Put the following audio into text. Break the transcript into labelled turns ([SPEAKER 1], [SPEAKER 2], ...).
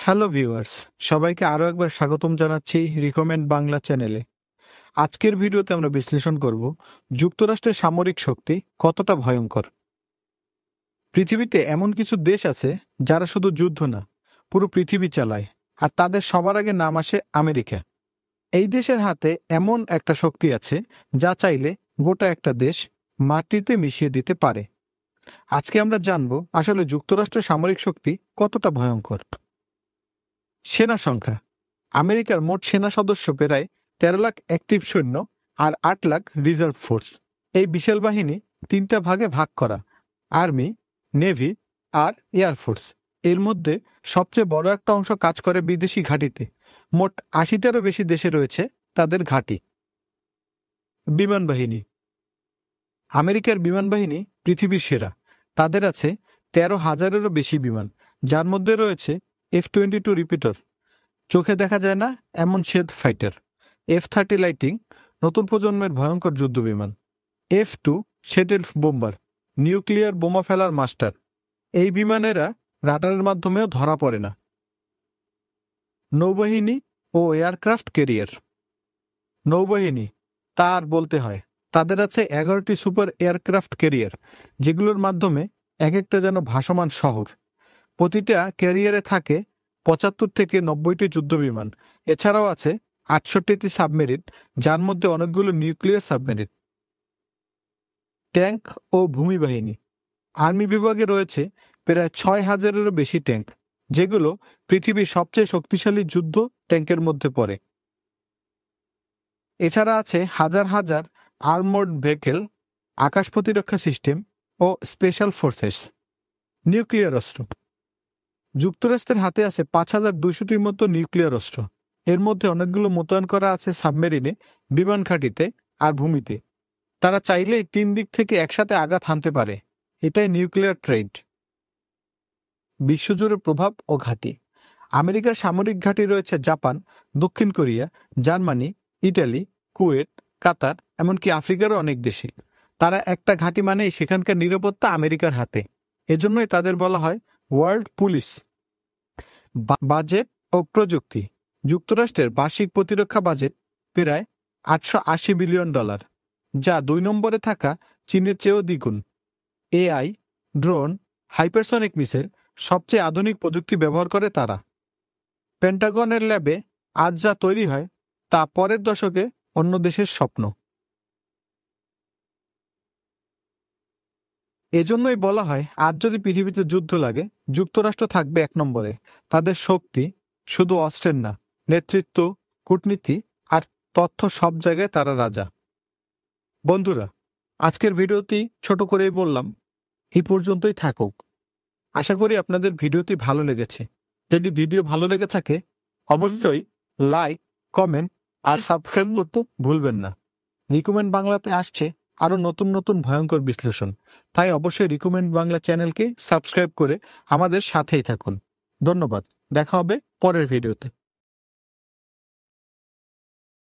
[SPEAKER 1] Hello viewers, সবাইকে আরও একবার স্বাগতম জানাচ্ছি রিকমেন্ড বাংলা চ্যানেলে। আজকের ভিডিওতে আমরা বিশ্লেষণ করব যুক্তরাষ্ট্রের সামরিক শক্তি কতটা ভয়ঙ্কর। পৃথিবীতে এমন কিছু দেশ আছে যারা শুধু যুদ্ধ না, পুরো পৃথিবী চালায়, আর তাদের সবার আগে নাম আসে আমেরিকা। এই দেশের হাতে এমন একটা শক্তি আছে যা চাইলে গোটা একটা দেশ মাটিতে মিশিয়ে দিতে পারে। আজকে আমরা জানব আসলে যুক্তরাষ্ট্রের সামরিক শক্তি কতটা ভয়ঙ্কর। সেনা সংখ্যা: আমেরিকার মোট সেনা সদস্য প্রায় 13 লাখ অ্যাক্টিভ সৈন্য আর 8 লাখ রিজার্ভ ফোর্স। এই বিশাল বাহিনী তিনটা ভাগে ভাগ করা: আর্মি, নেভি আর এয়ারফোর্স। এর মধ্যে সবচেয়ে বড় একটা অংশ কাজ করে বিদেশি ঘাঁটিতে। মোট 80টারও বেশি দেশে রয়েছে তাদের ঘাঁটি। বিমান বাহিনী: আমেরিকার বিমান বাহিনী পৃথিবীর সেরা। তাদের আছে 13,000-এরও বেশি বিমান, যার মধ্যে রয়েছে F-22 রিপিটার, চোখে দেখা যায় না এমন শেড ফাইটার; F-30 লাইটিং, নতুন প্রজন্মের ভয়ঙ্কর যুদ্ধ বিমান; F-2 শেটেল বোম্বার, নিউক্লিয়ার বোমা ফেলার মাস্টার। এই বিমানেরা রাডারের মাধ্যমেও ধরা পড়ে না। নৌবাহিনী ও এয়ারক্রাফট ক্যারিয়ার: নৌবাহিনী তা আর বলতে হয়, তাদের আছে 11টি সুপার এয়ারক্রাফট ক্যারিয়ার, যেগুলোর মাধ্যমে এক একটা যেন ভাসমান শহর। প্রতিটা ক্যারিয়ারে থাকে 75 থেকে 90টি যুদ্ধবিমান। এছাড়াও আছে 68টি সাবমেরিন, যার মধ্যে অনেকগুলো নিউক্লিয়ার সাবমেরিন। ট্যাঙ্ক ও ভূমি বাহিনী: আর্মি বিভাগে রয়েছে প্রায় 6,000-এরও বেশি ট্যাঙ্ক, যেগুলো পৃথিবীর সবচেয়ে শক্তিশালী যুদ্ধ ট্যাঙ্কের মধ্যে পড়ে। এছাড়া আছে হাজার হাজার আর্মড ভেহিকেল, আকাশ প্রতিরক্ষা সিস্টেম ও স্পেশাল ফোর্সেস। নিউক্লিয়ার অস্ত্র: যুক্তরাষ্ট্রের হাতে আছে 5,200টির মতো নিউক্লিয়ার অস্ত্র। এর মধ্যে অনেকগুলো মোতায়েন করা আছে সাবমেরিনে, বিমান ঘাঁটিতে আর ভূমিতে। তারা চাইলেই 3 দিক থেকে একসাথে আঘাত হানতে পারে। এটাই নিউক্লিয়ার ট্রেড। বিশ্বজুড়ে প্রভাব ও ঘাঁটি: আমেরিকার সামরিক ঘাঁটি রয়েছে জাপান, দক্ষিণ কোরিয়া, জার্মানি, ইটালি, কুয়েত, কাতার, এমনকি আফ্রিকারও অনেক দেশে। তারা একটা ঘাঁটি মানেই সেখানকার নিরাপত্তা আমেরিকার হাতে। এজন্যই তাদের বলা হয় ওয়ার্ল্ড পুলিশ। বাজেট ও প্রযুক্তি: যুক্তরাষ্ট্রের বার্ষিক প্রতিরক্ষা বাজেট প্রায় $880 বিলিয়ন, যা 2 নম্বরে থাকা চীনের চেয়েও দ্বিগুণ। এআই, ড্রোন, হাইপারসনিক মিসাইল, সবচেয়ে আধুনিক প্রযুক্তি ব্যবহার করে তারা। পেন্টাগনের ল্যাবে আজ যা তৈরি হয় তা পরের দশকে অন্য দেশের স্বপ্ন। এজন্যই বলা হয় আজ যদি পৃথিবীতে যুদ্ধ লাগে, যুক্তরাষ্ট্র থাকবে 1 নম্বরে। তাদের শক্তি শুধু অস্ত্রের না, নেতৃত্ব, কূটনীতি আর তথ্য, সব জায়গায় তারা রাজা। বন্ধুরা, আজকের ভিডিওটি ছোট করেই বললাম, এই পর্যন্তই থাকুক। আশা করি আপনাদের ভিডিওটি ভালো লেগেছে। যদি ভিডিও ভালো লেগে থাকে অবশ্যই লাইক, কমেন্ট আর সাবস্ক্রাইব করতে ভুলবেন না। রিকমেন্ড বাংলাতে আসছে আরও নতুন নতুন ভয়ঙ্কর বিশ্লেষণ, তাই অবশ্যই রিকমেন্ড বাংলা চ্যানেলকে সাবস্ক্রাইব করে আমাদের সাথেই থাকুন। ধন্যবাদ। দেখা হবে পরের ভিডিওতে।